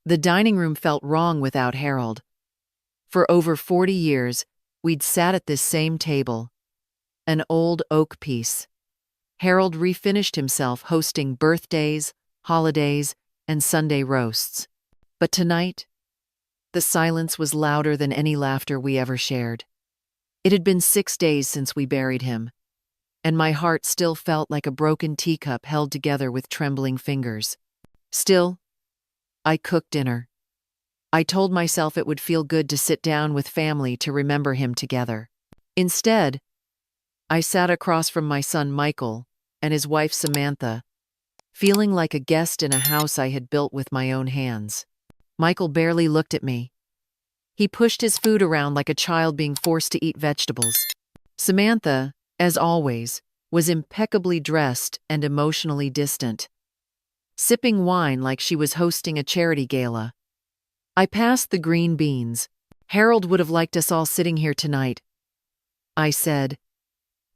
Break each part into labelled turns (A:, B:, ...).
A: The dining room felt wrong without Harold. For over 40 years, we'd sat at this same table, an old oak piece. Harold refinished himself hosting birthdays, holidays, and Sunday roasts. But tonight, the silence was louder than any laughter we ever shared. It had been 6 days since we buried him, and my heart still felt like a broken teacup held together with trembling fingers. Still, I cooked dinner. I told myself it would feel good to sit down with family to remember him together. Instead, I sat across from my son Michael and his wife Samantha, feeling like a guest in a house I had built with my own hands. Michael barely looked at me. He pushed his food around like a child being forced to eat vegetables. Samantha, as always, was impeccably dressed and emotionally distant, sipping wine like she was hosting a charity gala. I passed the green beans. Harold would have liked us all sitting here tonight, I said,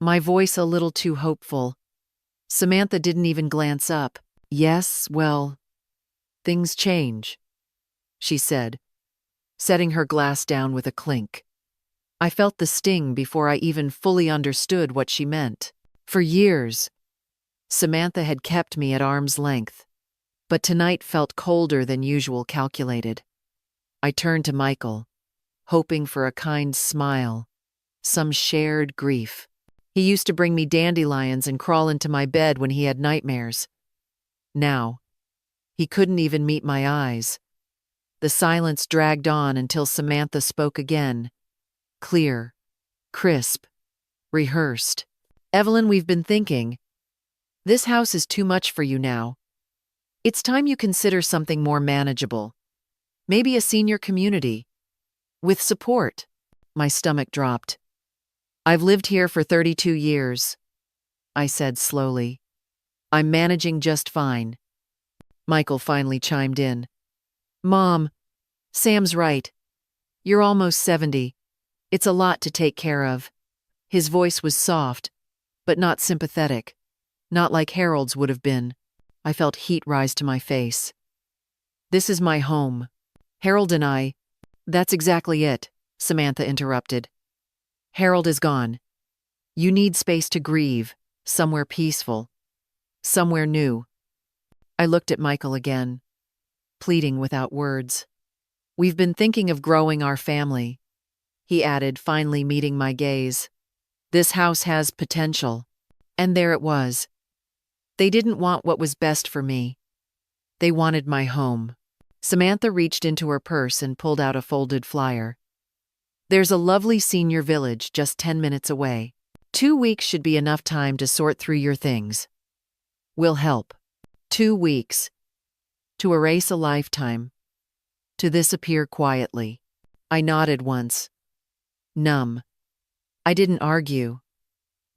A: my voice a little too hopeful. Samantha didn't even glance up. Yes, well, things change, she said, setting her glass down with a clink. I felt the sting before I even fully understood what she meant. For years, Samantha had kept me at arm's length, but tonight felt colder than usual, calculated. I turned to Michael, hoping for a kind smile, some shared grief. He used to bring me dandelions and crawl into my bed when he had nightmares. Now, he couldn't even meet my eyes. The silence dragged on until Samantha spoke again, clear, crisp, rehearsed. Evelyn, we've been thinking. This house is too much for you now. It's time you consider something more manageable. Maybe a senior community. With support. My stomach dropped. I've lived here for 32 years, I said slowly. I'm managing just fine. Michael finally chimed in. Mom, Sam's right. You're almost 70. It's a lot to take care of. His voice was soft, but not sympathetic. Not like Harold's would have been. I felt heat rise to my face. This is my home. Harold and I— That's exactly it, Samantha interrupted. Harold is gone. You need space to grieve, somewhere peaceful, somewhere new. I looked at Michael again, pleading without words. We've been thinking of growing our family, he added, finally meeting my gaze. This house has potential. And there it was. They didn't want what was best for me. They wanted my home. Samantha reached into her purse and pulled out a folded flyer. There's a lovely senior village just 10 minutes away. 2 weeks should be enough time to sort through your things. We'll help. 2 weeks. To erase a lifetime. To disappear quietly. I nodded once. Numb. I didn't argue.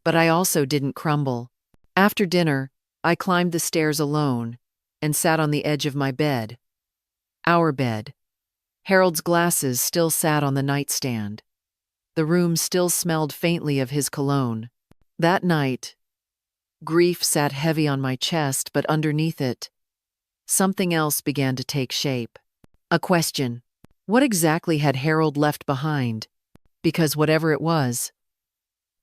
A: But I also didn't crumble. After dinner, I climbed the stairs alone and sat on the edge of my bed. Our bed. Harold's glasses still sat on the nightstand. The room still smelled faintly of his cologne. That night, grief sat heavy on my chest, but underneath it, something else began to take shape. A question. What exactly had Harold left behind? Because whatever it was,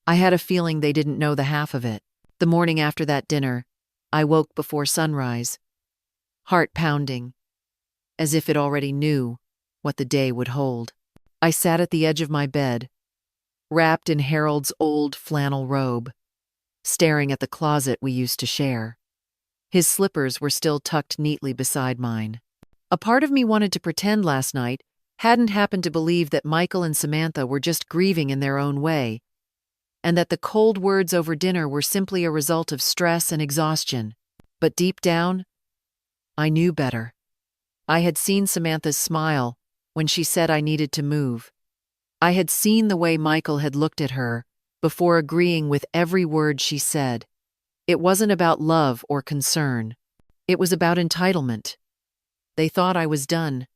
A: I had a feeling they didn't know the half of it. The morning after that dinner, I woke before sunrise, heart pounding, as if it already knew what the day would hold. I sat at the edge of my bed, wrapped in Harold's old flannel robe, staring at the closet we used to share. His slippers were still tucked neatly beside mine. A part of me wanted to pretend last night hadn't happened to believe that Michael and Samantha were just grieving in their own way, and that the cold words over dinner were simply a result of stress and exhaustion. But deep down, I knew better. I had seen Samantha's smile when she said I needed to move. I had seen the way Michael had looked at her before agreeing with every word she said. It wasn't about love or concern. It was about entitlement. They thought I was done,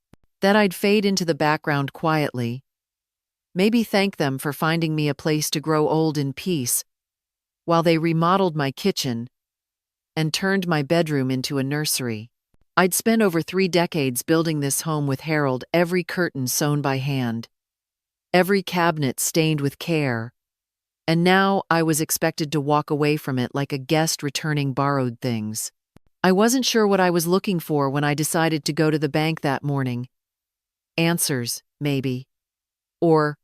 A: that I'd fade into the background quietly. Maybe thank them for finding me a place to grow old in peace, while they remodeled my kitchen and turned my bedroom into a nursery. I'd spent over 3 decades building this home with Harold, every curtain sewn by hand, every cabinet stained with care, and now I was expected to walk away from it like a guest returning borrowed things. I wasn't sure what I was looking for when I decided to go to the bank that morning. Answers, maybe. Or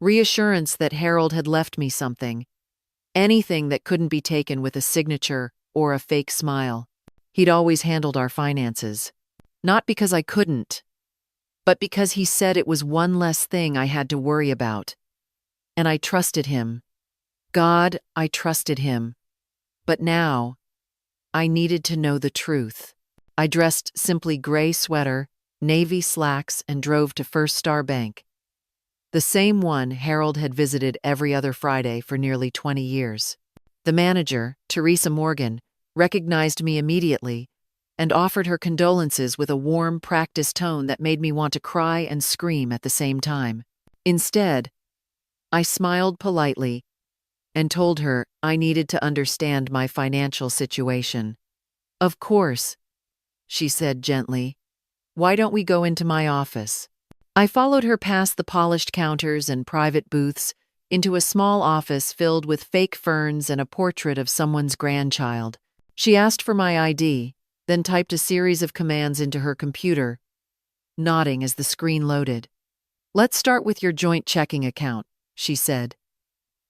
A: reassurance that Harold had left me something. Anything that couldn't be taken with a signature or a fake smile. He'd always handled our finances. Not because I couldn't, but because he said it was one less thing I had to worry about. And I trusted him. God, I trusted him. But now, I needed to know the truth. I dressed simply gray sweater, navy slacks, and drove to First Star Bank. The same one Harold had visited every other Friday for nearly 20 years. The manager, Teresa Morgan, recognized me immediately and offered her condolences with a warm, practiced tone that made me want to cry and scream at the same time. Instead, I smiled politely and told her I needed to understand my financial situation. "Of course," she said gently. "Why don't we go into my office?" I followed her past the polished counters and private booths into a small office filled with fake ferns and a portrait of someone's grandchild. She asked for my ID, then typed a series of commands into her computer, nodding as the screen loaded. "Let's start with your joint checking account," she said,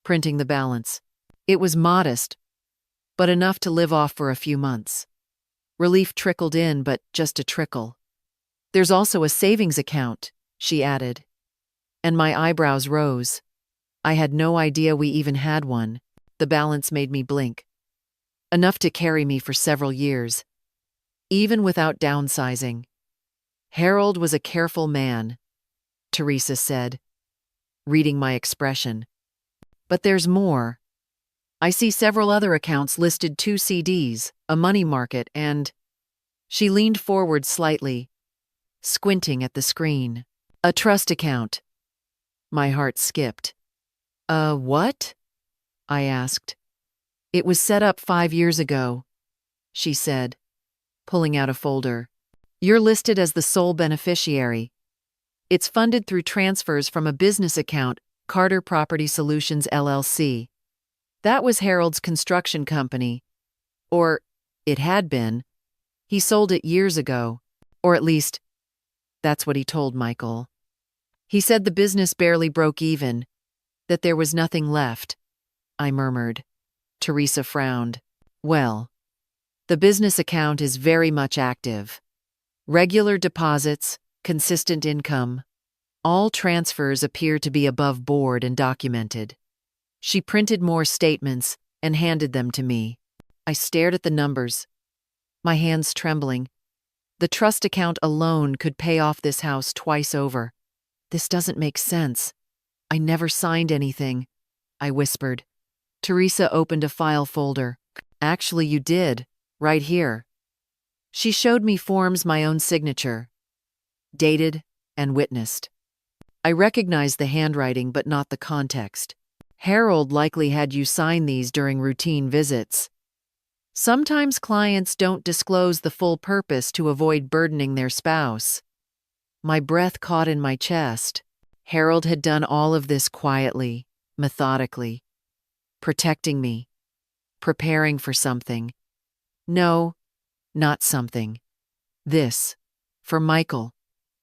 A: printing the balance. It was modest, but enough to live off for a few months. Relief trickled in, but just a trickle. "There's also a savings account," she added, and my eyebrows rose. I had no idea we even had one. The balance made me blink. Enough to carry me for several years, even without downsizing. "Harold was a careful man," Teresa said, reading my expression. "But there's more. I see several other accounts listed, 2 CDs, a money market, and—" She leaned forward slightly, squinting at the screen. "A trust account." My heart skipped. What?" I asked. "It was set up 5 years ago," she said, pulling out a folder. "You're listed as the sole beneficiary. It's funded through transfers from a business account, Carter Property Solutions LLC. That was Harold's construction company. Or, it had been. He sold it years ago. Or at least, that's what he told Michael. He said the business barely broke even, that there was nothing left." I murmured. Teresa frowned. "Well, the business account is very much active. Regular deposits, consistent income. All transfers appear to be above board and documented." She printed more statements and handed them to me. I stared at the numbers, my hands trembling. The trust account alone could pay off this house twice over. "This doesn't make sense. I never signed anything," I whispered. Teresa opened a file folder. "Actually, you did, right here." She showed me forms my own signature, dated and witnessed. I recognized the handwriting but not the context. "Harold likely had you sign these during routine visits. Sometimes clients don't disclose the full purpose to avoid burdening their spouse." My breath caught in my chest. Harold had done all of this quietly, methodically, protecting me, preparing for something. No, not something. This, for Michael,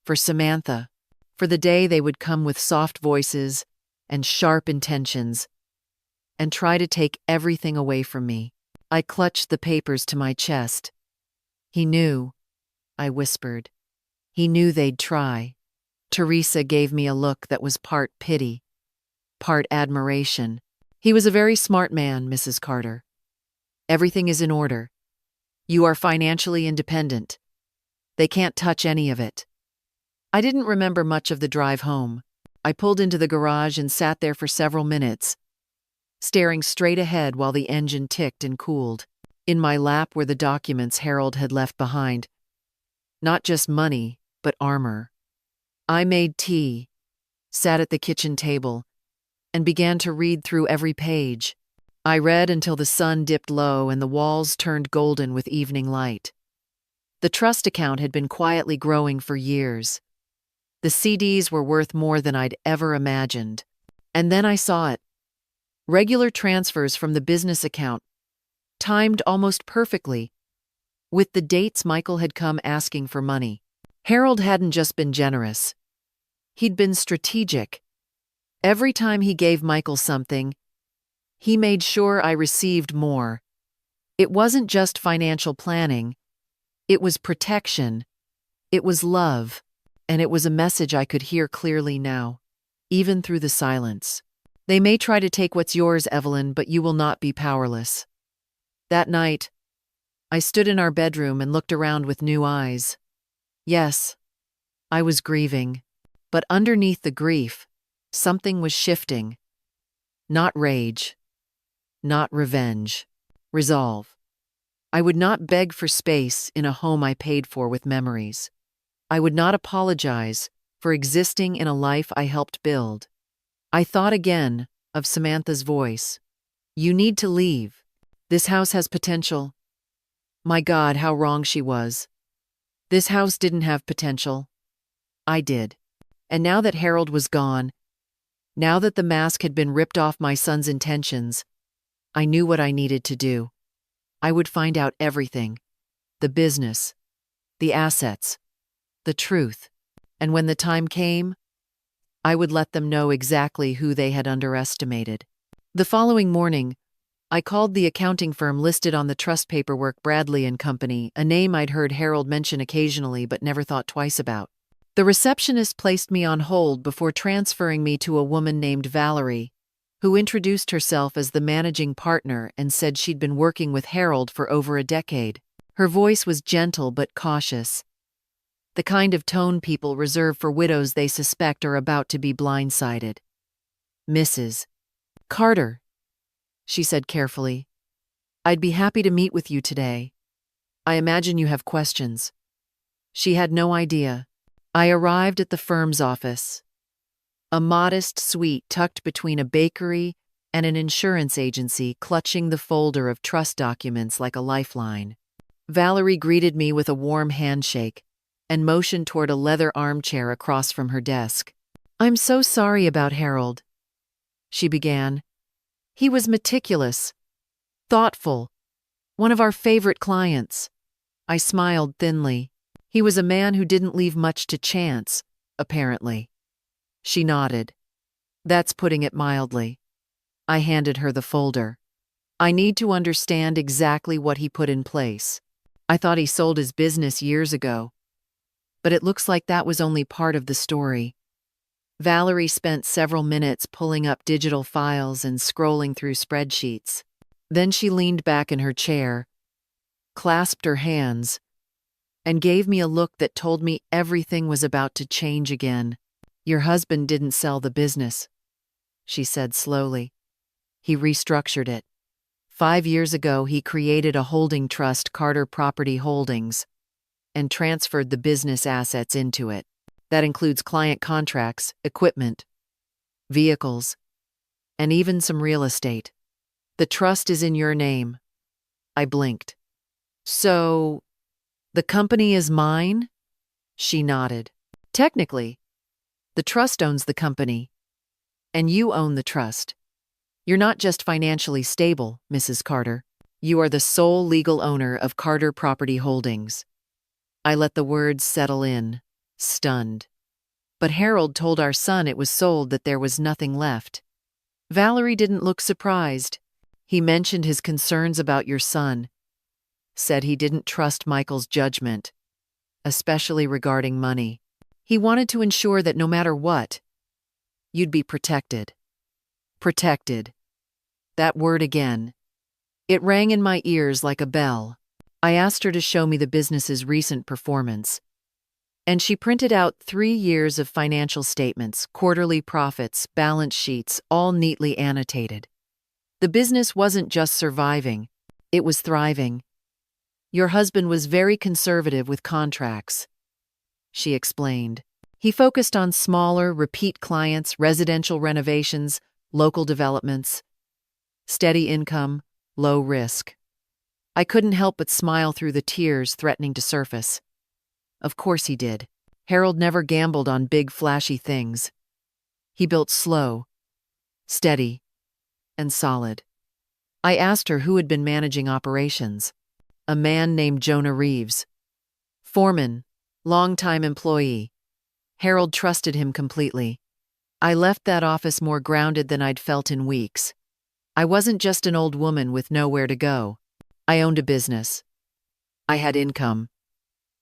A: for Samantha, for the day they would come with soft voices and sharp intentions and try to take everything away from me. I clutched the papers to my chest. "He knew," I whispered. "He knew they'd try." Teresa gave me a look that was part pity, part admiration. "He was a very smart man, Mrs. Carter. Everything is in order. You are financially independent. They can't touch any of it." I didn't remember much of the drive home. I pulled into the garage and sat there for several minutes, staring straight ahead while the engine ticked and cooled. In my lap were the documents Harold had left behind. Not just money, but armor. I made tea, sat at the kitchen table, and began to read through every page. I read until the sun dipped low and the walls turned golden with evening light. The trust account had been quietly growing for years. The CDs were worth more than I'd ever imagined. And then I saw it. Regular transfers from the business account, timed almost perfectly, with the dates Michael had come asking for money. Harold hadn't just been generous. He'd been strategic. Every time he gave Michael something, he made sure I received more. It wasn't just financial planning. It was protection. It was love. And it was a message I could hear clearly now, even through the silence. They may try to take what's yours, Evelyn, but you will not be powerless. That night, I stood in our bedroom and looked around with new eyes. Yes, I was grieving, but underneath the grief, something was shifting. Not rage, not revenge, resolve. I would not beg for space in a home I paid for with memories. I would not apologize for existing in a life I helped build. I thought again of Samantha's voice. You need to leave. This house has potential. My God, how wrong she was. This house didn't have potential. I did. And now that Harold was gone, now that the mask had been ripped off my son's intentions, I knew what I needed to do. I would find out everything. The business, the assets, the truth. And when the time came, I would let them know exactly who they had underestimated. The following morning, I called the accounting firm listed on the trust paperwork, Bradley and Company, a name I'd heard Harold mention occasionally but never thought twice about. The receptionist placed me on hold before transferring me to a woman named Valerie, who introduced herself as the managing partner and said she'd been working with Harold for over a decade. Her voice was gentle but cautious, the kind of tone people reserve for widows they suspect are about to be blindsided. Mrs. Carter, she said carefully, I'd be happy to meet with you today. I imagine you have questions. She had no idea. I arrived at the firm's office, a modest suite tucked between a bakery and an insurance agency, clutching the folder of trust documents like a lifeline. Valerie greeted me with a warm handshake and motioned toward a leather armchair across from her desk. I'm so sorry about Harold, she began. He was meticulous, thoughtful, one of our favorite clients. I smiled thinly. He was a man who didn't leave much to chance, apparently. She nodded. That's putting it mildly. I handed her the folder. I need to understand exactly what he put in place. I thought he sold his business years ago, but it looks like that was only part of the story. Valerie spent several minutes pulling up digital files and scrolling through spreadsheets. Then she leaned back in her chair, clasped her hands, and gave me a look that told me everything was about to change again. Your husband didn't sell the business, she said slowly. He restructured it. 5 years ago, he created a holding trust, Carter Property Holdings, and transferred the business assets into it. That includes client contracts, equipment, vehicles, and even some real estate. The trust is in your name. I blinked. So, the company is mine? She nodded. Technically, the trust owns the company, and you own the trust. You're not just financially stable, Mrs. Carter. You are the sole legal owner of Carter Property Holdings. I let the words settle in, stunned. But Harold told our son it was sold, that there was nothing left. Valerie didn't look surprised. He mentioned his concerns about your son, said he didn't trust Michael's judgment, especially regarding money. He wanted to ensure that no matter what, you'd be protected. Protected. That word again. It rang in my ears like a bell. I asked her to show me the business's recent performance, and she printed out 3 years of financial statements, quarterly profits, balance sheets, all neatly annotated. The business wasn't just surviving, it was thriving. Your husband was very conservative with contracts, she explained. He focused on smaller, repeat clients, residential renovations, local developments. Steady income, low risk. I couldn't help but smile through the tears threatening to surface. Of course he did. Harold never gambled on big, flashy things. He built slow, steady, and solid. I asked her who had been managing operations. A man named Jonah Reeves. Foreman, longtime employee. Harold trusted him completely. I left that office more grounded than I'd felt in weeks. I wasn't just an old woman with nowhere to go. I owned a business. I had income.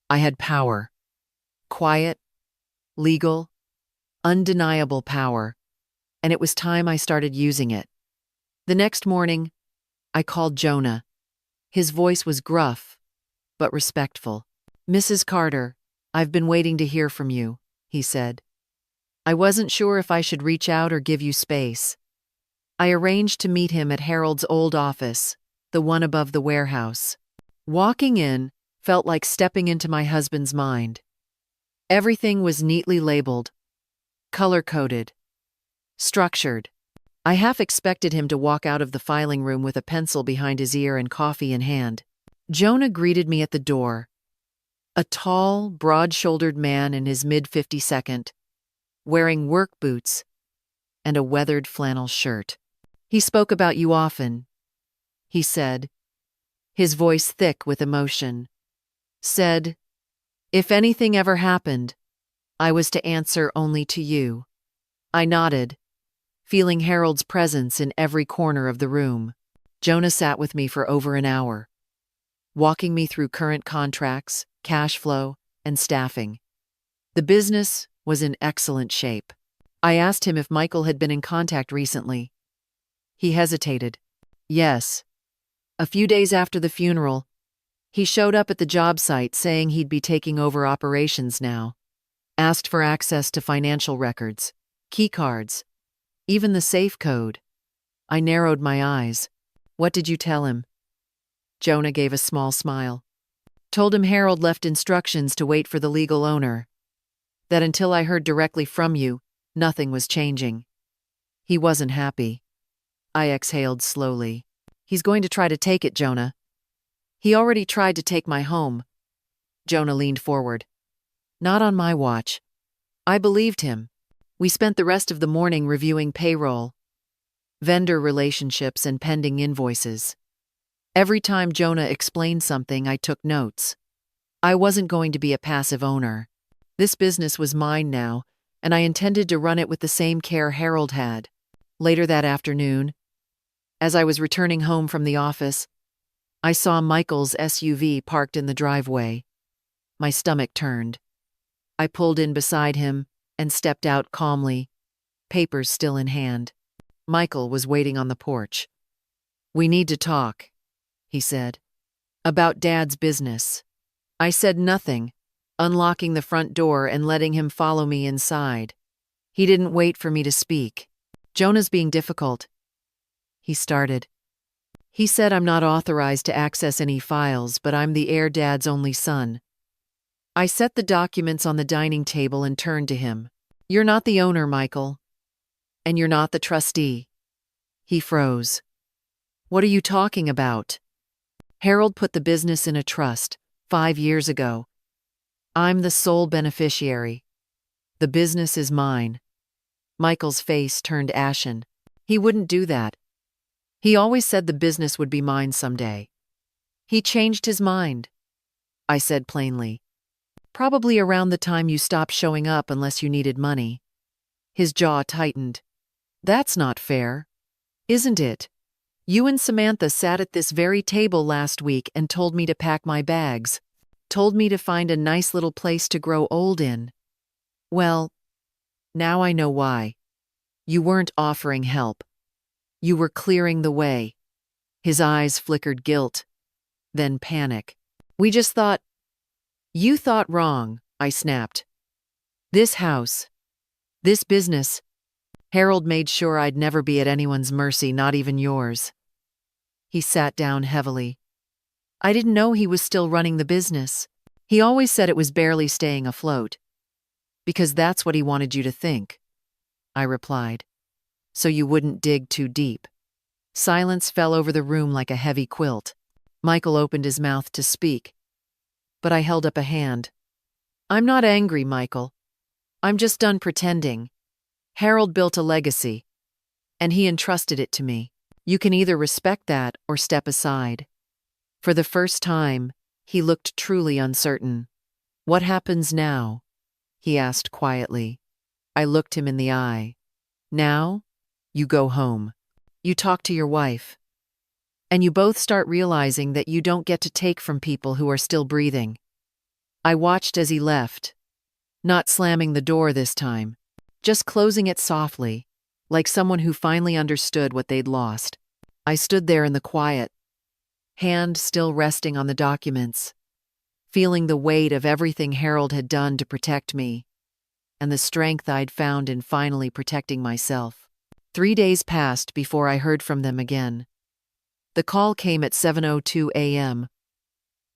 A: I had power. Quiet, legal, undeniable power. And it was time I started using it. The next morning, I called Jonah. His voice was gruff, but respectful. "Mrs. Carter, I've been waiting to hear from you," he said. I wasn't sure if I should reach out or give you space. I arranged to meet him at Harold's old office, the one above the warehouse. Walking in felt like stepping into my husband's mind. Everything was neatly labeled, color-coded, structured. I half expected him to walk out of the filing room with a pencil behind his ear and coffee in hand. Jonah greeted me at the door. A tall, broad-shouldered man in his mid-52nd, wearing work boots and a weathered flannel shirt. "He spoke about you often," he said, his voice thick with emotion. "Said, if anything ever happened, I was to answer only to you." I nodded, feeling Harold's presence in every corner of the room. Jonah sat with me for over an hour, walking me through current contracts, cash flow, and staffing. The business was in excellent shape. I asked him if Michael had been in contact recently. He hesitated. Yes. A few days after the funeral, he showed up at the job site saying he'd be taking over operations now. Asked for access to financial records, key cards, even the safe code. I narrowed my eyes. "What did you tell him?" Jonah gave a small smile. "Told him Harold left instructions to wait for the legal owner. That until I heard directly from you, nothing was changing." He wasn't happy. I exhaled slowly. "He's going to try to take it, Jonah. He already tried to take my home." Jonah leaned forward. "Not on my watch." I believed him. We spent the rest of the morning reviewing payroll, vendor relationships, and pending invoices. Every time Jonah explained something, I took notes. I wasn't going to be a passive owner. This business was mine now, and I intended to run it with the same care Harold had. Later that afternoon, as I was returning home from the office, I saw Michael's SUV parked in the driveway. My stomach turned. I pulled in beside him and stepped out calmly, papers still in hand. Michael was waiting on the porch. "We need to talk," he said. "About Dad's business." I said nothing, unlocking the front door and letting him follow me inside. He didn't wait for me to speak. "Jonah's being difficult," he started. "He said I'm not authorized to access any files, but I'm the heir Dad's only son." I set the documents on the dining table and turned to him. "You're not the owner, Michael. And you're not the trustee." He froze. "What are you talking about?" "Harold put the business in a trust 5 years ago. I'm the sole beneficiary. The business is mine." Michael's face turned ashen. "He wouldn't do that. He always said the business would be mine someday." "He changed his mind," I said plainly. "Probably around the time you stopped showing up unless you needed money." His jaw tightened. "That's not fair, isn't it? You and Samantha sat at this very table last week and told me to pack my bags. Told me to find a nice little place to grow old in. Well, now I know why. You weren't offering help. You were clearing the way." His eyes flickered guilt, then panic. "We just thought—" "You thought wrong," I snapped. "This house, this business, Harold made sure I'd never be at anyone's mercy, not even yours." He sat down heavily. "I didn't know he was still running the business. He always said it was barely staying afloat." "Because that's what he wanted you to think," I replied. "So you wouldn't dig too deep." Silence fell over the room like a heavy quilt. Michael opened his mouth to speak, but I held up a hand. I'm not angry, Michael. I'm just done pretending. Harold built a legacy, and he entrusted it to me. You can either respect that or step aside. For the first time, he looked truly uncertain. What happens now? He asked quietly. I looked him in the eye. Now, you go home. You talk to your wife. And you both start realizing that you don't get to take from people who are still breathing. I watched as he left, not slamming the door this time, just closing it softly, like someone who finally understood what they'd lost. I stood there in the quiet, hand still resting on the documents, feeling the weight of everything Harold had done to protect me, and the strength I'd found in finally protecting myself. 3 days passed before I heard from them again. The call came at 7:02 a.m.,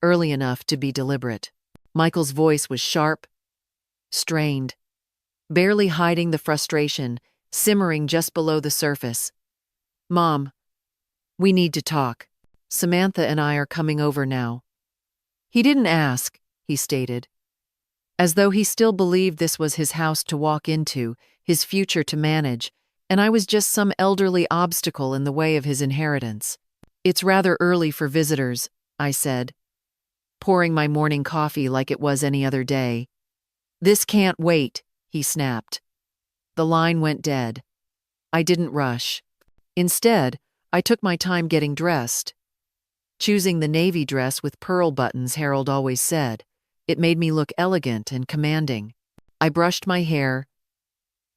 A: early enough to be deliberate. Michael's voice was sharp, strained, barely hiding the frustration simmering just below the surface. Mom, we need to talk. Samantha and I are coming over now. He didn't ask, he stated, as though he still believed this was his house to walk into, his future to manage, and I was just some elderly obstacle in the way of his inheritance. It's rather early for visitors, I said, pouring my morning coffee like it was any other day. This can't wait, he snapped. The line went dead. I didn't rush. Instead, I took my time getting dressed. Choosing the navy dress with pearl buttons Harold always said, it made me look elegant and commanding. I brushed my hair,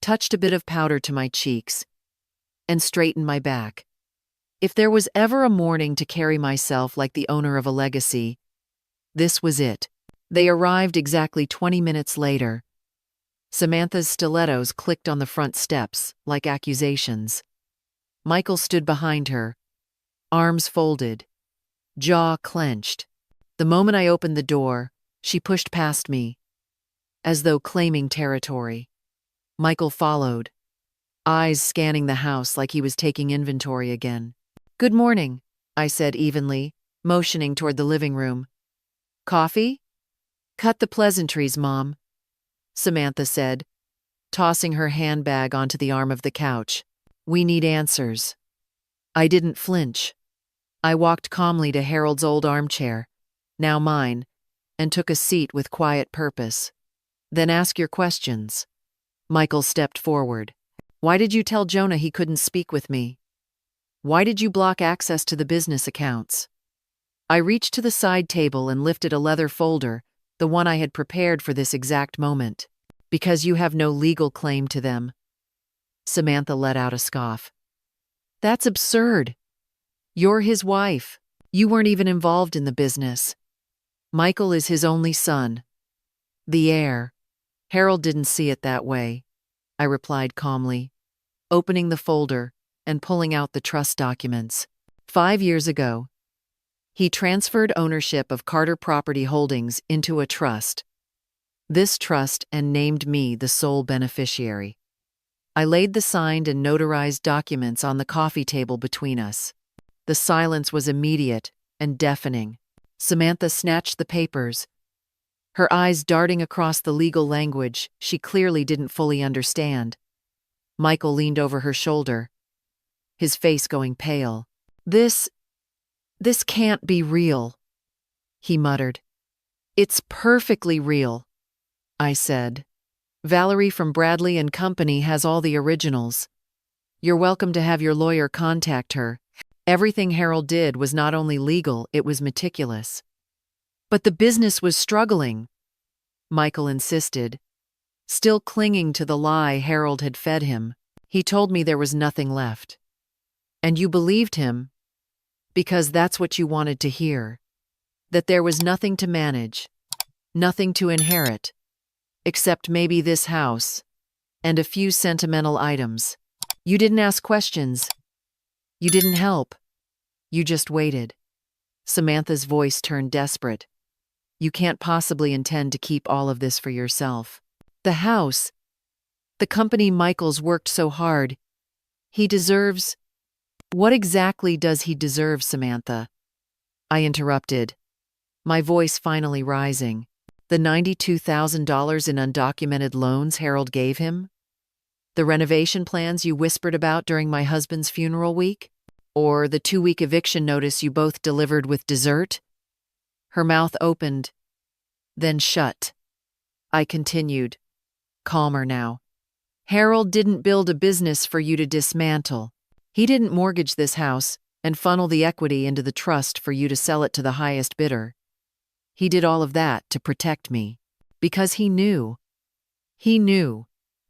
A: touched a bit of powder to my cheeks, and straightened my back. If there was ever a morning to carry myself like the owner of a legacy, this was it. They arrived exactly 20 minutes later. Samantha's stilettos clicked on the front steps, like accusations. Michael stood behind her, arms folded, jaw clenched. The moment I opened the door, she pushed past me, as though claiming territory. Michael followed, eyes scanning the house like he was taking inventory again. Good morning, I said evenly, motioning toward the living room. Coffee? Cut the pleasantries, Mom, Samantha said, tossing her handbag onto the arm of the couch. We need answers. I didn't flinch. I walked calmly to Harold's old armchair, now mine, and took a seat with quiet purpose. Then ask your questions. Michael stepped forward. Why did you tell Jonah he couldn't speak with me? Why did you block access to the business accounts? I reached to the side table and lifted a leather folder, the one I had prepared for this exact moment. Because you have no legal claim to them. Samantha let out a scoff. That's absurd. You're his wife. You weren't even involved in the business. Michael is his only son. The heir. Harold didn't see it that way, I replied calmly, opening the folder and pulling out the trust documents. 5 years ago, he transferred ownership of Carter Property Holdings into a trust. This trust and named me the sole beneficiary. I laid the signed and notarized documents on the coffee table between us. The silence was immediate and deafening. Samantha snatched the papers, her eyes darting across the legal language she clearly didn't fully understand. Michael leaned over her shoulder, his face going pale. This can't be real, he muttered. It's perfectly real, I said. Valerie from Bradley and Company has all the originals. You're welcome to have your lawyer contact her. Everything Harold did was not only legal, it was meticulous. But the business was struggling, Michael insisted, still clinging to the lie Harold had fed him. He told me there was nothing left. And you believed him, because that's what you wanted to hear. That there was nothing to manage, nothing to inherit, except maybe this house, and a few sentimental items. You didn't ask questions. You didn't help. You just waited. Samantha's voice turned desperate. You can't possibly intend to keep all of this for yourself. The house, the company Michael's worked so hard, he deserves. What exactly does he deserve, Samantha? I interrupted, my voice finally rising. The $92,000 in undocumented loans Harold gave him? The renovation plans you whispered about during my husband's funeral week? Or the 2-week eviction notice you both delivered with dessert? Her mouth opened, then shut. I continued, calmer now. Harold didn't build a business for you to dismantle. He didn't mortgage this house and funnel the equity into the trust for you to sell it to the highest bidder. He did all of that to protect me, because he knew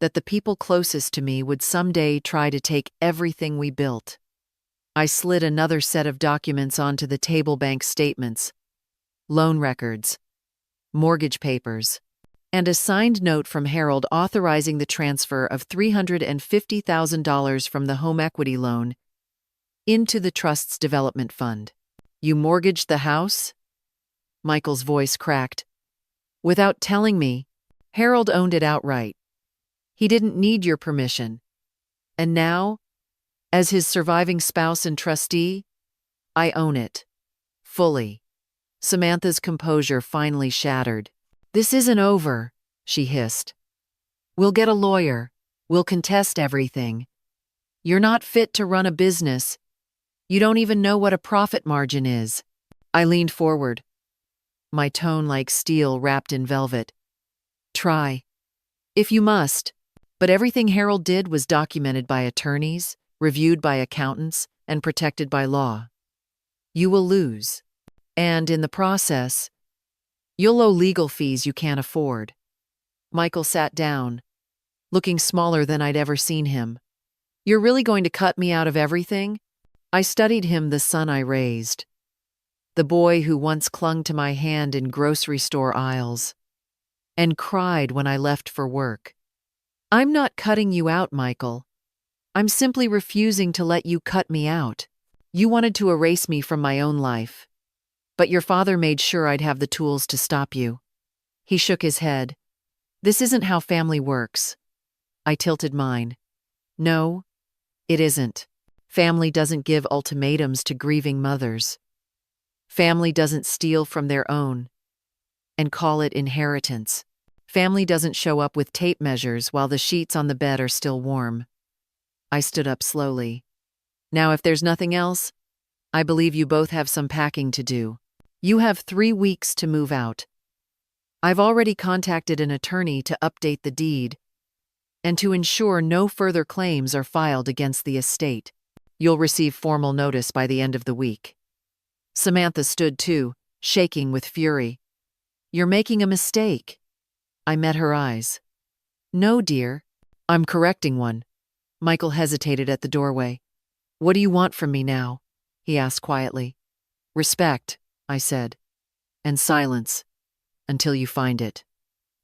A: that the people closest to me would someday try to take everything we built. I slid another set of documents onto the table: bank statements, loan records, mortgage papers, and a signed note from Harold authorizing the transfer of $350,000 from the home equity loan into the trust's development fund. You mortgaged the house? Michael's voice cracked. Without telling me, Harold owned it outright. He didn't need your permission. And now, as his surviving spouse and trustee, I own it. Fully. Samantha's composure finally shattered. This isn't over, she hissed. We'll get a lawyer. We'll contest everything. You're not fit to run a business. You don't even know what a profit margin is. I leaned forward, my tone like steel wrapped in velvet. Try. If you must. But everything Harold did was documented by attorneys, reviewed by accountants, and protected by law. You will lose. And in the process, you'll owe legal fees you can't afford. Michael sat down, looking smaller than I'd ever seen him. You're really going to cut me out of everything? I studied him, the son I raised. The boy who once clung to my hand in grocery store aisles and cried when I left for work. I'm not cutting you out, Michael. I'm simply refusing to let you cut me out. You wanted to erase me from my own life. But your father made sure I'd have the tools to stop you. He shook his head. This isn't how family works. I tilted mine. No, it isn't. Family doesn't give ultimatums to grieving mothers. Family doesn't steal from their own and call it inheritance. Family doesn't show up with tape measures while the sheets on the bed are still warm. I stood up slowly. Now, if there's nothing else, I believe you both have some packing to do. You have 3 weeks to move out. I've already contacted an attorney to update the deed and to ensure no further claims are filed against the estate. You'll receive formal notice by the end of the week. Samantha stood too, shaking with fury. You're making a mistake. I met her eyes. No, dear. I'm correcting one. Michael hesitated at the doorway. What do you want from me now? He asked quietly. Respect, I said. And silence. Until you find it.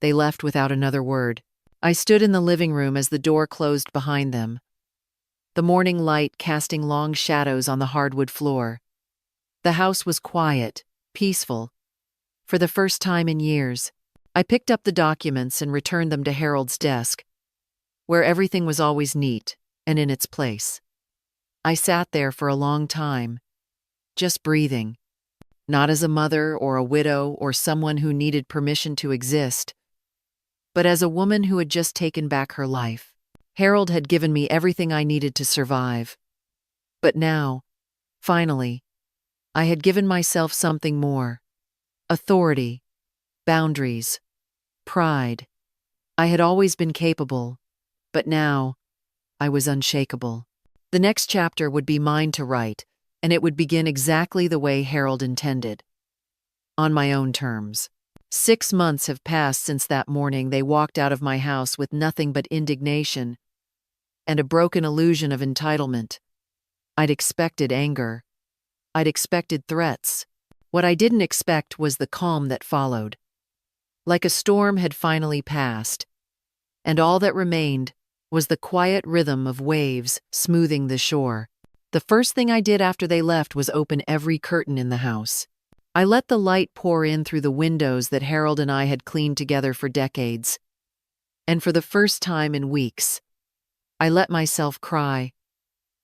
A: They left without another word. I stood in the living room as the door closed behind them, the morning light casting long shadows on the hardwood floor. The house was quiet, peaceful. For the first time in years, I picked up the documents and returned them to Harold's desk, where everything was always neat and in its place. I sat there for a long time, just breathing, not as a mother or a widow or someone who needed permission to exist, but as a woman who had just taken back her life. Harold had given me everything I needed to survive. But now, finally, I had given myself something more. Authority, boundaries, pride. I had always been capable, but now I was unshakable. The next chapter would be mine to write, and it would begin exactly the way Harold intended. On my own terms. 6 months have passed since that morning they walked out of my house with nothing but indignation and a broken illusion of entitlement. I'd expected anger. I'd expected threats. What I didn't expect was the calm that followed. Like a storm had finally passed, and all that remained was the quiet rhythm of waves smoothing the shore. The first thing I did after they left was open every curtain in the house. I let the light pour in through the windows that Harold and I had cleaned together for decades. And for the first time in weeks, I let myself cry.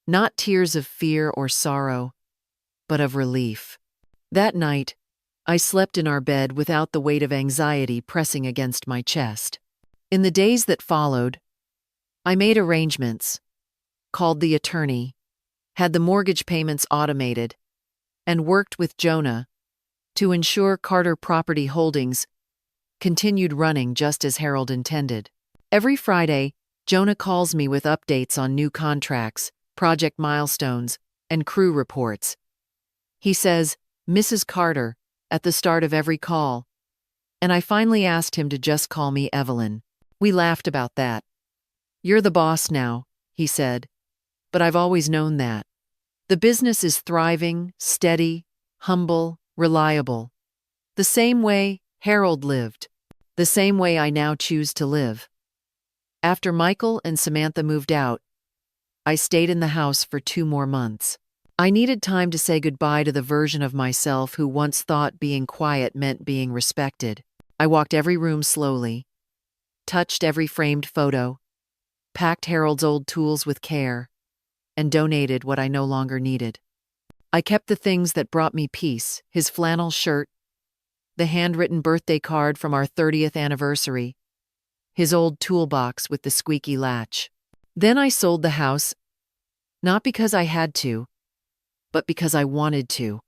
A: Not tears of fear or sorrow, but of relief. That night, I slept in our bed without the weight of anxiety pressing against my chest. In the days that followed, I made arrangements, called the attorney, had the mortgage payments automated, and worked with Jonah to ensure Carter Property Holdings continued running just as Harold intended. Every Friday, Jonah calls me with updates on new contracts, project milestones, and crew reports. He says, "Mrs. Carter," at the start of every call, and I finally asked him to just call me Evelyn. We laughed about that. "You're the boss now," he said, "but I've always known that." The business is thriving, steady, humble, reliable. The same way Harold lived. The same way I now choose to live. After Michael and Samantha moved out, I stayed in the house for 2 more months. I needed time to say goodbye to the version of myself who once thought being quiet meant being respected. I walked every room slowly, touched every framed photo, packed Harold's old tools with care, and donated what I no longer needed. I kept the things that brought me peace: his flannel shirt, the handwritten birthday card from our 30th anniversary, his old toolbox with the squeaky latch. Then I sold the house, not because I had to, but because I wanted to.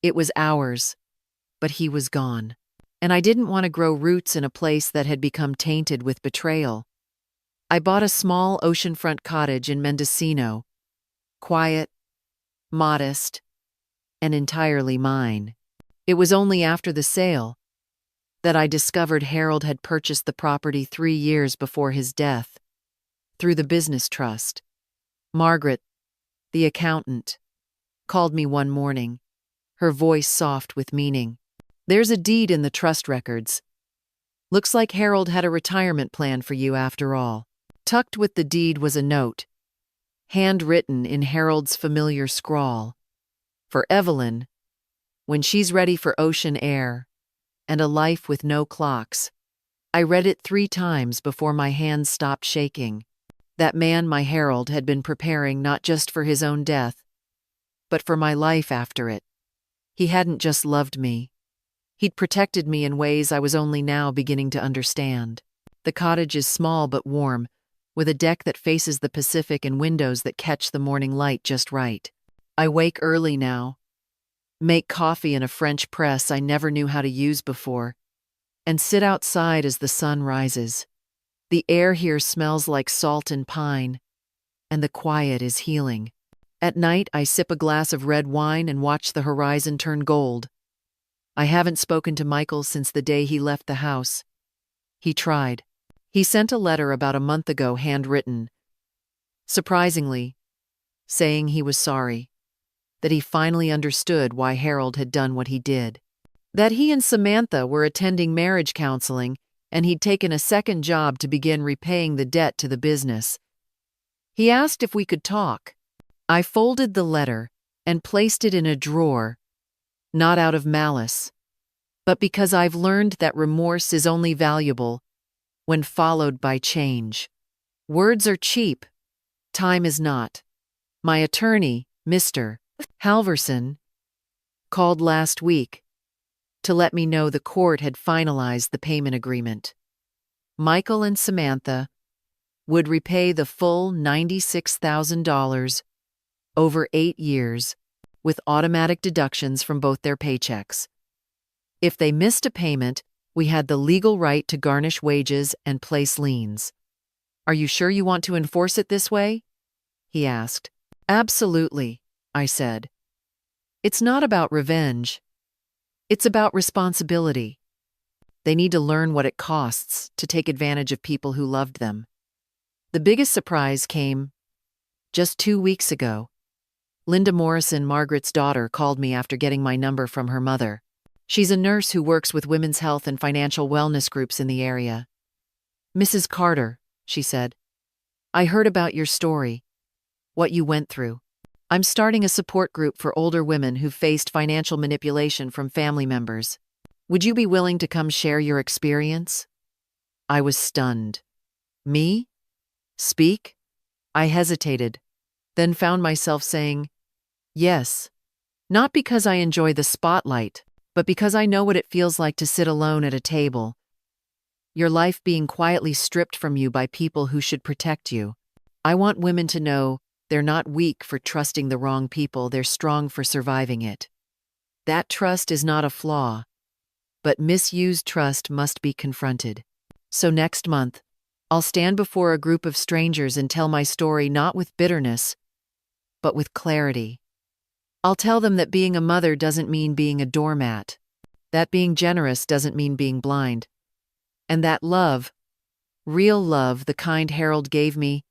A: It was ours, but he was gone. And I didn't want to grow roots in a place that had become tainted with betrayal. I bought a small oceanfront cottage in Mendocino, quiet, modest, and entirely mine. It was only after the sale that I discovered Harold had purchased the property 3 years before his death, through the business trust. Margaret, the accountant, called me one morning, her voice soft with meaning. "There's a deed in the trust records. Looks like Harold had a retirement plan for you after all." Tucked with the deed was a note, handwritten in Harold's familiar scrawl. "For Evelyn, when she's ready for ocean air and a life with no clocks." I read it 3 times before my hands stopped shaking. That man, my Harold, had been preparing not just for his own death, but for my life after it. He hadn't just loved me. He'd protected me in ways I was only now beginning to understand. The cottage is small but warm, with a deck that faces the Pacific and windows that catch the morning light just right. I wake early now, make coffee in a French press I never knew how to use before, and sit outside as the sun rises. The air here smells like salt and pine, and the quiet is healing. At night, I sip a glass of red wine and watch the horizon turn gold. I haven't spoken to Michael since the day he left the house. He tried. He sent a letter about a month ago, handwritten, surprisingly, saying he was sorry, that he finally understood why Harold had done what he did, that he and Samantha were attending marriage counseling and he'd taken a second job to begin repaying the debt to the business. He asked if we could talk. I folded the letter and placed it in a drawer, not out of malice, but because I've learned that remorse is only valuable when followed by change. Words are cheap, time is not. My attorney, Mr. Halverson, called last week to let me know the court had finalized the payment agreement. Michael and Samantha would repay the full $96,000 over 8 years, with automatic deductions from both their paychecks. If they missed a payment, we had the legal right to garnish wages and place liens. "Are you sure you want to enforce it this way?" he asked. "Absolutely," I said. "It's not about revenge. It's about responsibility. They need to learn what it costs to take advantage of people who loved them." The biggest surprise came just 2 weeks ago. Linda Morrison, Margaret's daughter, called me after getting my number from her mother. She's a nurse who works with women's health and financial wellness groups in the area. "Mrs. Carter," she said, "I heard about your story, what you went through. I'm starting a support group for older women who've faced financial manipulation from family members. Would you be willing to come share your experience?" I was stunned. Me? Speak? I hesitated, then found myself saying, "Yes. Not because I enjoy the spotlight, but because I know what it feels like to sit alone at a table, your life being quietly stripped from you by people who should protect you. I want women to know they're not weak for trusting the wrong people, they're strong for surviving it. That trust is not a flaw, but misused trust must be confronted. So next month, I'll stand before a group of strangers and tell my story not with bitterness, but with clarity. I'll tell them that being a mother doesn't mean being a doormat, that being generous doesn't mean being blind, and that love, real love, the kind Harold gave me,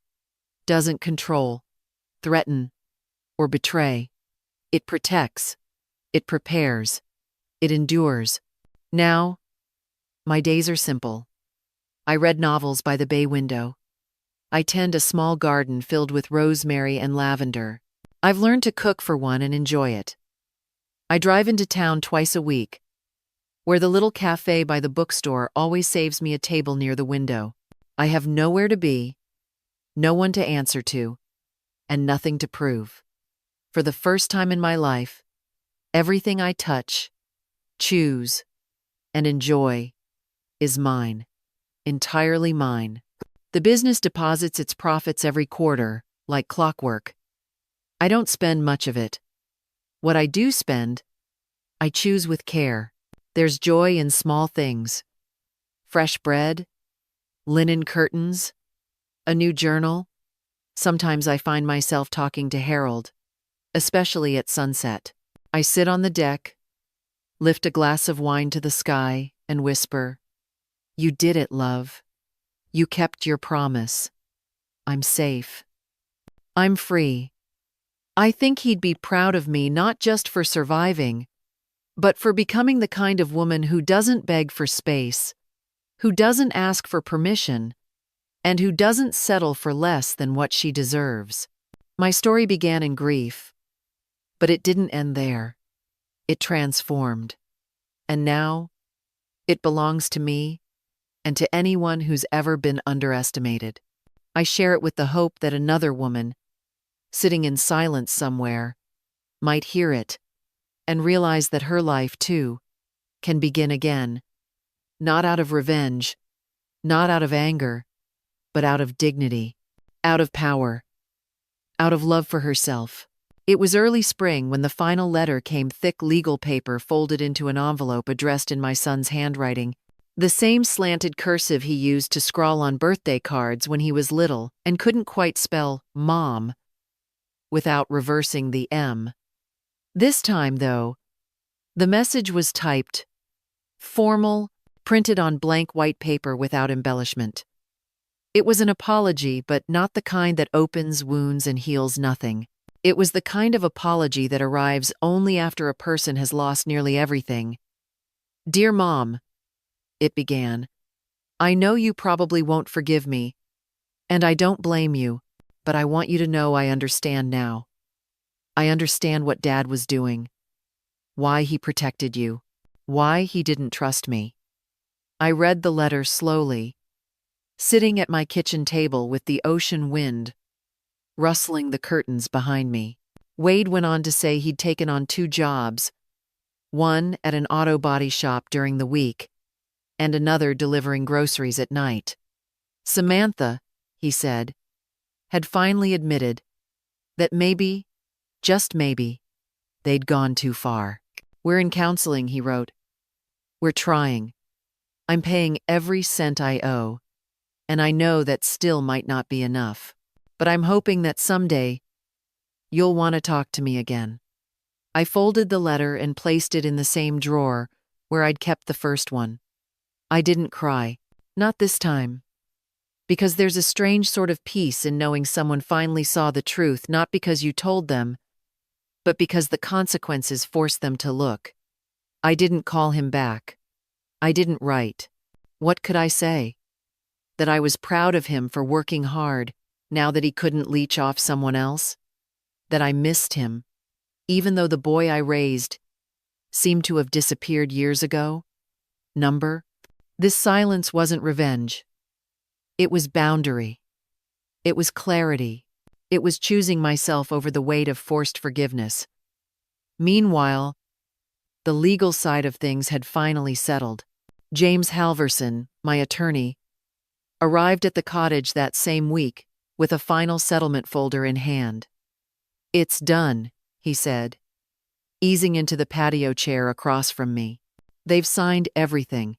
A: doesn't control, threaten, or betray. It protects, it prepares, it endures. Now, my days are simple. I read novels by the bay window. I tend a small garden filled with rosemary and lavender. I've learned to cook for one and enjoy it. I drive into town twice a week, where the little cafe by the bookstore always saves me a table near the window. I have nowhere to be, no one to answer to, and nothing to prove. For the first time in my life, everything I touch, choose, and enjoy is mine, entirely mine. The business deposits its profits every quarter, like clockwork. I don't spend much of it. What I do spend, I choose with care. There's joy in small things. Fresh bread, linen curtains, a new journal. Sometimes I find myself talking to Harold, especially at sunset. I sit on the deck, lift a glass of wine to the sky, and whisper, "You did it, love. You kept your promise. I'm safe. I'm free." I think he'd be proud of me not just for surviving, but for becoming the kind of woman who doesn't beg for space, who doesn't ask for permission, and who doesn't settle for less than what she deserves. My story began in grief, but it didn't end there. It transformed. And now, it belongs to me and to anyone who's ever been underestimated. I share it with the hope that another woman, sitting in silence somewhere, might hear it and realize that her life, too, can begin again, not out of revenge, not out of anger, but out of dignity, out of power, out of love for herself. It was early spring when the final letter came, thick legal paper folded into an envelope addressed in my son's handwriting, the same slanted cursive he used to scrawl on birthday cards when he was little and couldn't quite spell mom without reversing the M. This time, though, the message was typed, formal, printed on blank white paper without embellishment. It was an apology, but not the kind that opens wounds and heals nothing. It was the kind of apology that arrives only after a person has lost nearly everything. "Dear Mom," it began, "I know you probably won't forgive me, and I don't blame you, but I want you to know I understand now. I understand what Dad was doing, why he protected you, why he didn't trust me." I read the letter slowly, sitting at my kitchen table with the ocean wind rustling the curtains behind me. Wade went on to say he'd taken on 2 jobs, one at an auto body shop during the week, and another delivering groceries at night. Samantha, he said, had finally admitted that maybe, just maybe, they'd gone too far. "We're in counseling," he wrote. "We're trying. I'm paying every cent I owe, and I know that still might not be enough. But I'm hoping that someday you'll want to talk to me again." I folded the letter and placed it in the same drawer where I'd kept the first one. I didn't cry. Not this time. Because there's a strange sort of peace in knowing someone finally saw the truth, not because you told them, but because the consequences forced them to look. I didn't call him back. I didn't write. What could I say? That I was proud of him for working hard, now that he couldn't leech off someone else? That I missed him, even though the boy I raised seemed to have disappeared years ago? Number? This silence wasn't revenge. It was boundary. It was clarity. It was choosing myself over the weight of forced forgiveness. Meanwhile, the legal side of things had finally settled. James Halverson, my attorney, arrived at the cottage that same week with a final settlement folder in hand. "It's done," he said, easing into the patio chair across from me. "They've signed everything.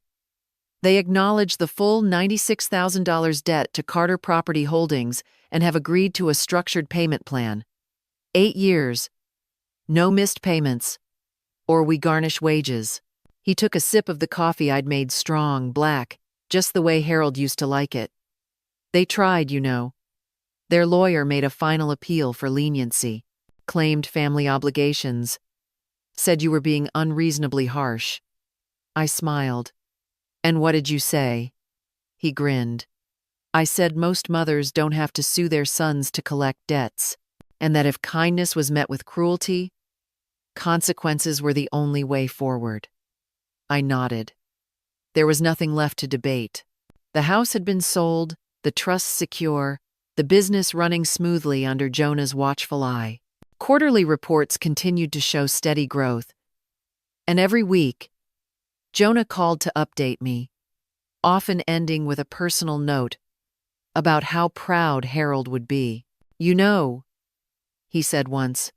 A: They acknowledge the full $96,000 debt to Carter Property Holdings and have agreed to a structured payment plan. 8 years, no missed payments, or we garnish wages." He took a sip of the coffee I'd made strong, black, just the way Harold used to like it. "They tried, you know. Their lawyer made a final appeal for leniency, claimed family obligations, said you were being unreasonably harsh." I smiled. "And what did you say?" He grinned. "I said most mothers don't have to sue their sons to collect debts, and that if kindness was met with cruelty, consequences were the only way forward." I nodded. There was nothing left to debate. The house had been sold, the trust secure, the business running smoothly under Jonah's watchful eye. Quarterly reports continued to show steady growth, and every week, Jonah called to update me, often ending with a personal note about how proud Harold would be. "You know," he said once,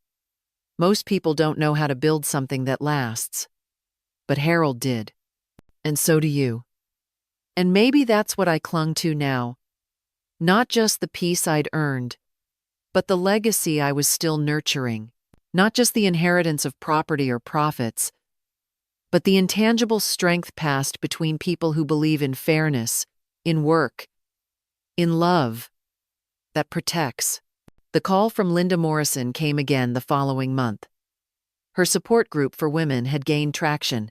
A: "most people don't know how to build something that lasts. But Harold did. And so do you." And maybe that's what I clung to now. Not just the peace I'd earned, but the legacy I was still nurturing. Not just the inheritance of property or profits, but the intangible strength passed between people who believe in fairness, in work, in love, that protects. The call from Linda Morrison came again the following month. Her support group for women had gained traction.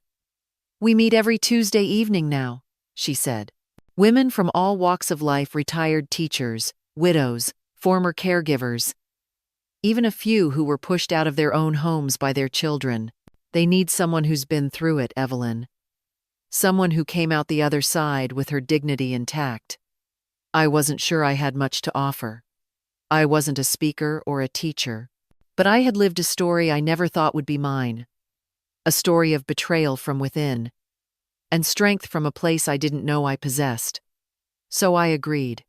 A: "We meet every Tuesday evening now," she said. "Women from all walks of life, retired teachers, widows, former caregivers, even a few who were pushed out of their own homes by their children. They need someone who's been through it, Evelyn. Someone who came out the other side with her dignity intact." I wasn't sure I had much to offer. I wasn't a speaker or a teacher, but I had lived a story I never thought would be mine. A story of betrayal from within, and strength from a place I didn't know I possessed. So I agreed.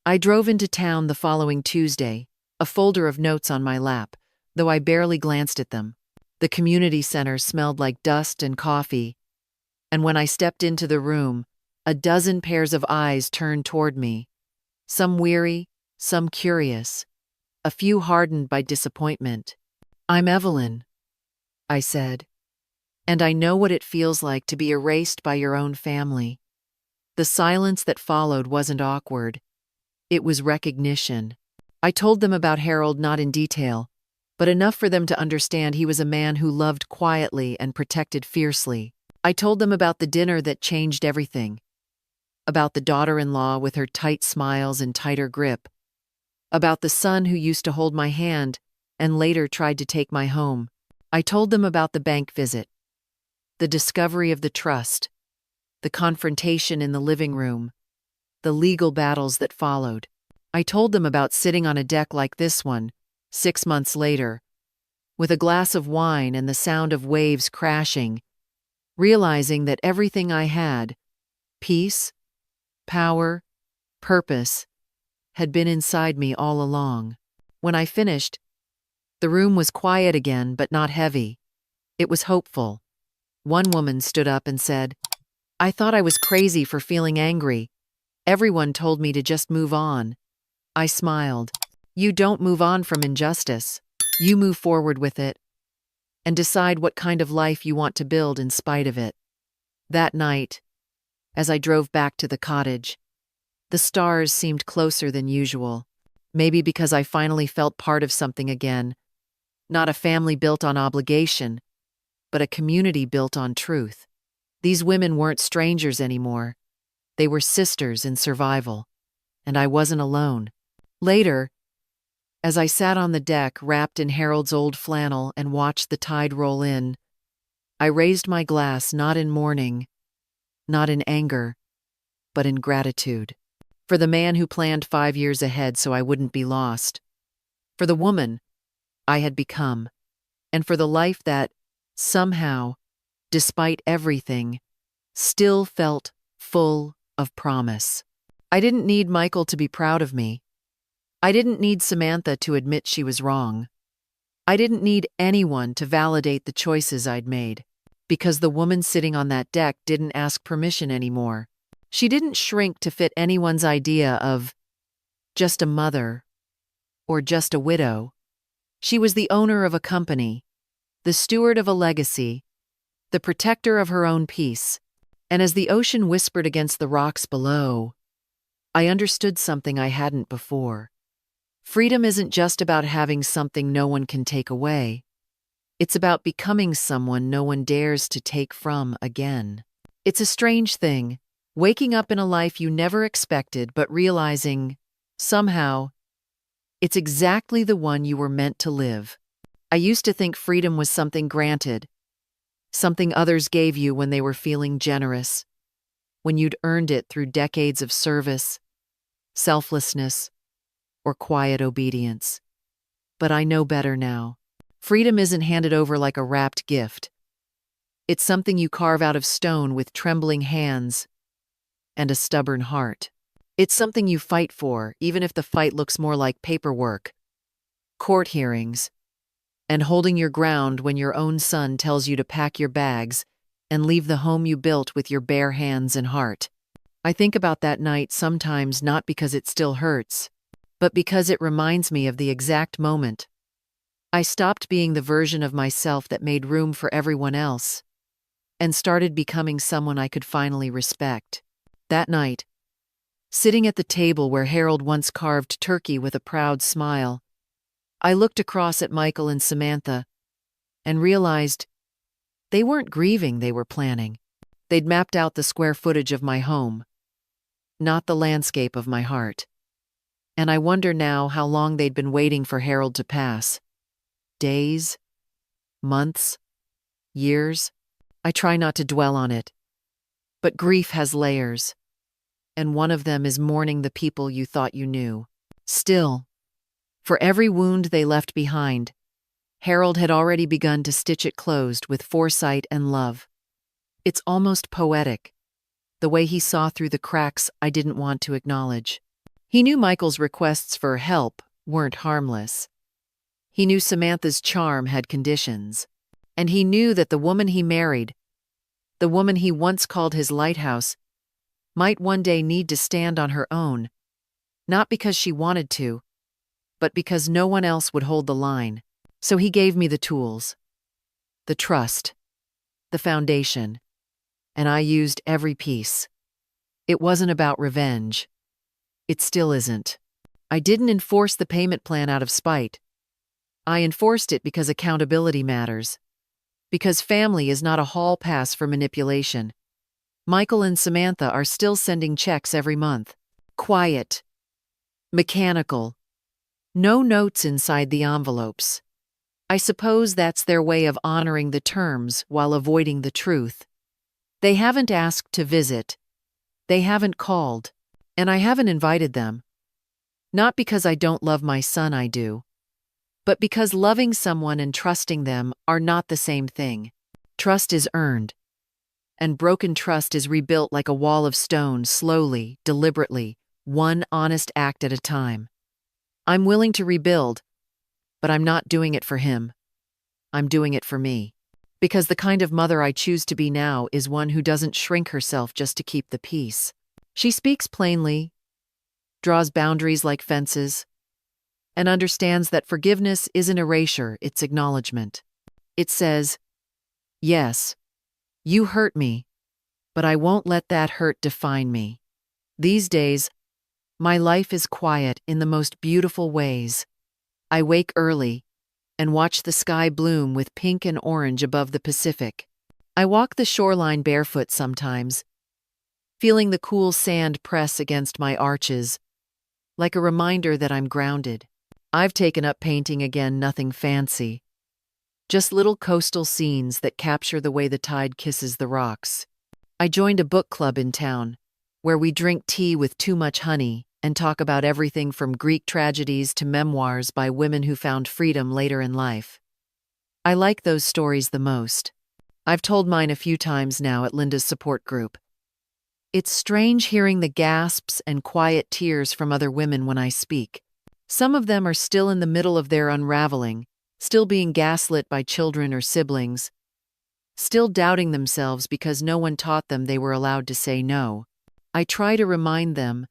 A: I drove into town the following Tuesday, a folder of notes on my lap, though I barely glanced at them. The community center smelled like dust and coffee, and when I stepped into the room, a dozen pairs of eyes turned toward me, some weary, some curious, a few hardened by disappointment. "I'm Evelyn," I said. "And I know what it feels like to be erased by your own family." The silence that followed wasn't awkward. It was recognition. I told them about Harold, not in detail, but enough for them to understand he was a man who loved quietly and protected fiercely. I told them about the dinner that changed everything, about the daughter-in-law with her tight smiles and tighter grip, about the son who used to hold my hand and later tried to take my home. I told them about the bank visit, the discovery of the trust, the confrontation in the living room, the legal battles that followed. I told them about sitting on a deck like this one, 6 months later, with a glass of wine and the sound of waves crashing, realizing that everything I had, peace, power, purpose, had been inside me all along. When I finished, the room was quiet again, but not heavy. It was hopeful. One woman stood up and said, "I thought I was crazy for feeling angry. Everyone told me to just move on." I smiled. "You don't move on from injustice. You move forward with it and decide what kind of life you want to build in spite of it." That night, as I drove back to the cottage, the stars seemed closer than usual. Maybe because I finally felt part of something again. Not a family built on obligation, but a community built on truth. These women weren't strangers anymore. They were sisters in survival, and I wasn't alone. Later, as I sat on the deck wrapped in Harold's old flannel and watched the tide roll in, I raised my glass not in mourning, not in anger, but in gratitude. For the man who planned 5 years ahead so I wouldn't be lost. For the woman I had become. and for the life that, somehow, despite everything, still felt full of promise. I didn't need Michael to be proud of me. I didn't need Samantha to admit she was wrong. I didn't need anyone to validate the choices I'd made, because the woman sitting on that deck didn't ask permission anymore. She didn't shrink to fit anyone's idea of just a mother or just a widow. She was the owner of a company, the steward of a legacy, the protector of her own peace. And as the ocean whispered against the rocks below, I understood something I hadn't before. Freedom isn't just about having something no one can take away. It's about becoming someone no one dares to take from again. It's a strange thing, waking up in a life you never expected but realizing, somehow, it's exactly the one you were meant to live. I used to think freedom was something granted, something others gave you when they were feeling generous, when you'd earned it through decades of service, selflessness, or quiet obedience. But I know better now. Freedom isn't handed over like a wrapped gift. It's something you carve out of stone with trembling hands and a stubborn heart. It's something you fight for, even if the fight looks more like paperwork, court hearings, and holding your ground when your own son tells you to pack your bags and leave the home you built with your bare hands and heart. I think about that night sometimes not because it still hurts, but because it reminds me of the exact moment I stopped being the version of myself that made room for everyone else and started becoming someone I could finally respect. That night, sitting at the table where Harold once carved turkey with a proud smile, I looked across at Michael and Samantha and realized they weren't grieving, they were planning. They'd mapped out the square footage of my home, not the landscape of my heart. And I wonder now how long they'd been waiting for Harold to pass. Days? Months? Years? I try not to dwell on it. But grief has layers, and one of them is mourning the people you thought you knew. Still, for every wound they left behind, Harold had already begun to stitch it closed with foresight and love. It's almost poetic, the way he saw through the cracks I didn't want to acknowledge. He knew Michael's requests for help weren't harmless. He knew Samantha's charm had conditions. And he knew that the woman he married, the woman he once called his lighthouse, might one day need to stand on her own, not because she wanted to, but because no one else would hold the line. So he gave me the tools, the trust, the foundation, and I used every piece. It wasn't about revenge. It still isn't. I didn't enforce the payment plan out of spite. I enforced it because accountability matters. Because family is not a hall pass for manipulation. Michael and Samantha are still sending checks every month. Quiet. Mechanical. No notes inside the envelopes. I suppose that's their way of honoring the terms while avoiding the truth. They haven't asked to visit. They haven't called. And I haven't invited them. Not because I don't love my son, I do. But because loving someone and trusting them are not the same thing. Trust is earned. And broken trust is rebuilt like a wall of stone, slowly, deliberately, one honest act at a time. I'm willing to rebuild, but I'm not doing it for him. I'm doing it for me. Because the kind of mother I choose to be now is one who doesn't shrink herself just to keep the peace. She speaks plainly, draws boundaries like fences, and understands that forgiveness isn't erasure, it's acknowledgement. It says, yes, you hurt me, but I won't let that hurt define me. These days, my life is quiet in the most beautiful ways. I wake early and watch the sky bloom with pink and orange above the Pacific. I walk the shoreline barefoot sometimes, feeling the cool sand press against my arches, like a reminder that I'm grounded. I've taken up painting again, nothing fancy. Just little coastal scenes that capture the way the tide kisses the rocks. I joined a book club in town, where we drink tea with too much honey and talk about everything from Greek tragedies to memoirs by women who found freedom later in life. I like those stories the most. I've told mine a few times now at Linda's support group. It's strange hearing the gasps and quiet tears from other women when I speak. Some of them are still in the middle of their unraveling, still being gaslit by children or siblings, still doubting themselves because no one taught them they were allowed to say no. I try to remind them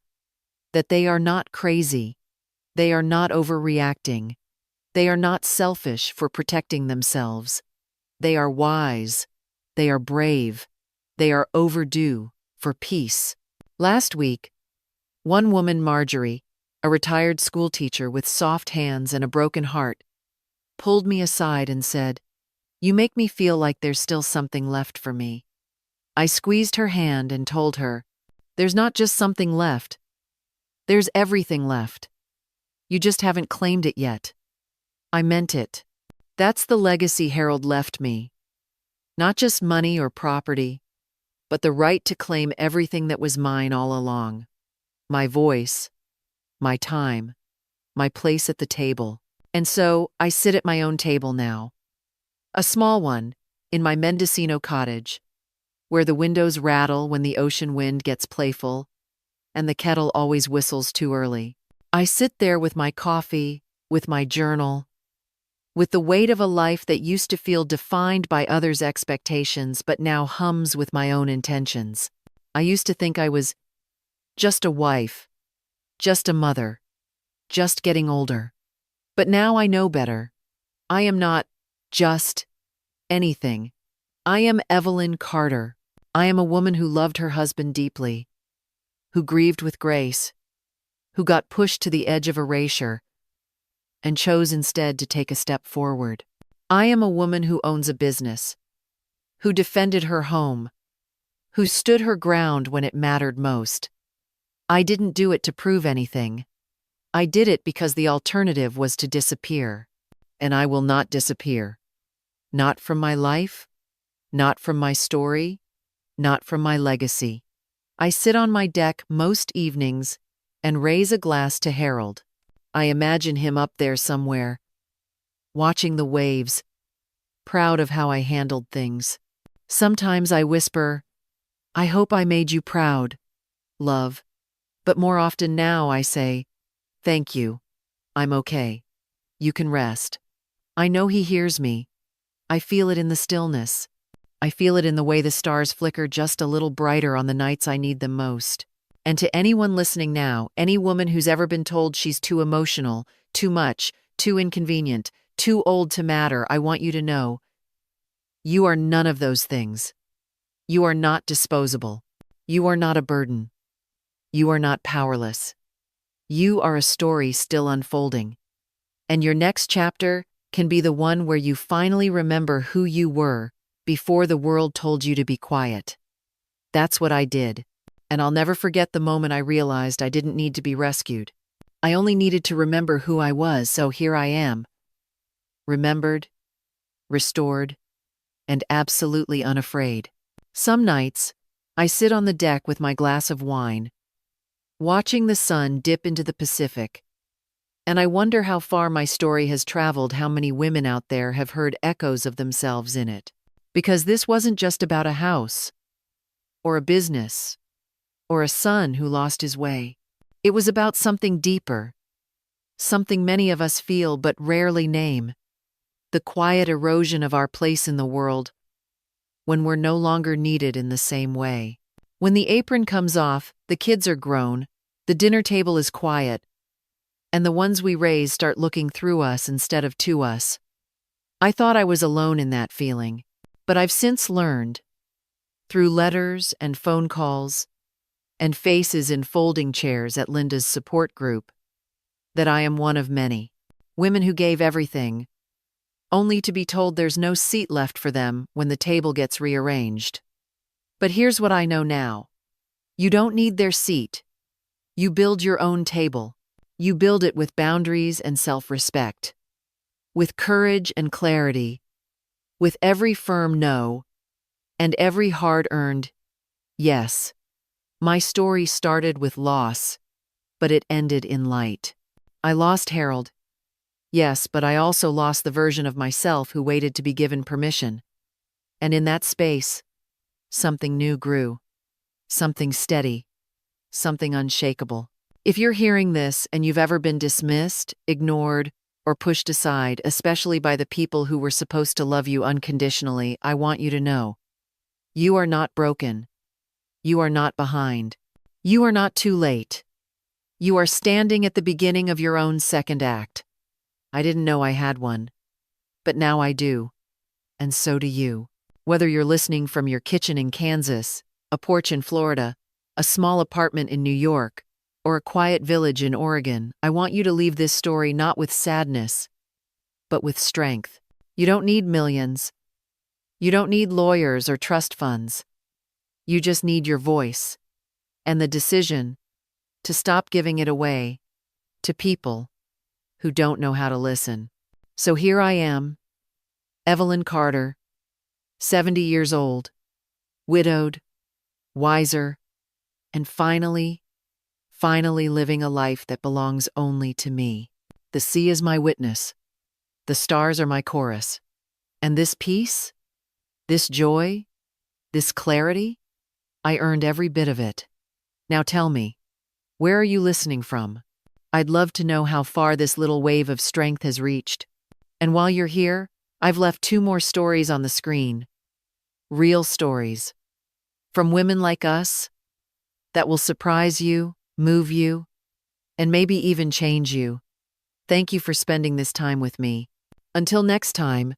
A: that they are not crazy, they are not overreacting, they are not selfish for protecting themselves. They are wise, they are brave, they are overdue for peace. Last week, one woman, Marjorie, a retired school teacher with soft hands and a broken heart, pulled me aside and said, "You make me feel like there's still something left for me." I squeezed her hand and told her, "There's not just something left, there's everything left. You just haven't claimed it yet." I meant it. That's the legacy Harold left me. Not just money or property, but the right to claim everything that was mine all along. My voice, my time, my place at the table. And so I sit at my own table now. A small one, in my Mendocino cottage, where the windows rattle when the ocean wind gets playful, and the kettle always whistles too early. I sit there with my coffee, with my journal, with the weight of a life that used to feel defined by others' expectations but now hums with my own intentions. I used to think I was just a wife, just a mother, just getting older. But now I know better. I am not just anything. I am Evelyn Carter. I am a woman who loved her husband deeply, who grieved with grace, who got pushed to the edge of erasure, and chose instead to take a step forward. I am a woman who owns a business, who defended her home, who stood her ground when it mattered most. I didn't do it to prove anything. I did it because the alternative was to disappear. And I will not disappear. Not from my life, not from my story, not from my legacy. I sit on my deck most evenings and raise a glass to Harold. I imagine him up there somewhere, watching the waves, proud of how I handled things. Sometimes I whisper, "I hope I made you proud, love." But more often now I say, "Thank you. I'm okay. You can rest." I know he hears me. I feel it in the stillness. I feel it in the way the stars flicker just a little brighter on the nights I need them most. And to anyone listening now, any woman who's ever been told she's too emotional, too much, too inconvenient, too old to matter, I want you to know, you are none of those things. You are not disposable. You are not a burden. You are not powerless. You are a story still unfolding. And your next chapter can be the one where you finally remember who you were before the world told you to be quiet. That's what I did. And I'll never forget the moment I realized I didn't need to be rescued. I only needed to remember who I was, so here I am. Remembered, restored, and absolutely unafraid. Some nights, I sit on the deck with my glass of wine, watching the sun dip into the Pacific, and I wonder how far my story has traveled, how many women out there have heard echoes of themselves in it. Because this wasn't just about a house, or a business, or a son who lost his way. It was about something deeper, something many of us feel but rarely name, the quiet erosion of our place in the world when we're no longer needed in the same way. When the apron comes off, the kids are grown, the dinner table is quiet, and the ones we raise start looking through us instead of to us. I thought I was alone in that feeling, but I've since learned, through letters and phone calls, and faces in folding chairs at Linda's support group, that I am one of many. Women who gave everything, only to be told there's no seat left for them when the table gets rearranged. But here's what I know now. You don't need their seat. You build your own table. You build it with boundaries and self-respect, with courage and clarity, with every firm no, and every hard-earned yes. My story started with loss, but it ended in light. I lost Harold, Yes, but I also lost the version of myself who waited to be given permission. And in that space, something new grew. Something steady. Something unshakable. If you're hearing this and you've ever been dismissed, ignored, or pushed aside, especially by the people who were supposed to love you unconditionally, I want you to know. You are not broken. You are not behind. You are not too late. You are standing at the beginning of your own second act. I didn't know I had one. But now I do. And so do you. Whether you're listening from your kitchen in Kansas, a porch in Florida, a small apartment in New York, or a quiet village in Oregon, I want you to leave this story not with sadness, but with strength. You don't need millions. You don't need lawyers or trust funds. You just need your voice and the decision to stop giving it away to people who don't know how to listen. So here I am, Evelyn Carter, 70 years old, widowed, wiser, and finally living a life that belongs only to me. The sea is my witness. The stars are my chorus. And this peace, this joy, this clarity, I earned every bit of it. Now tell me, where are you listening from? I'd love to know how far this little wave of strength has reached. And while you're here, I've left 2 more stories on the screen. Real stories. From women like us that will surprise you, move you, and maybe even change you. Thank you for spending this time with me. Until next time,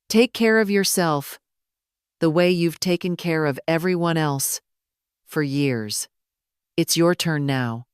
A: take care of yourself the way you've taken care of everyone else for years. It's your turn now.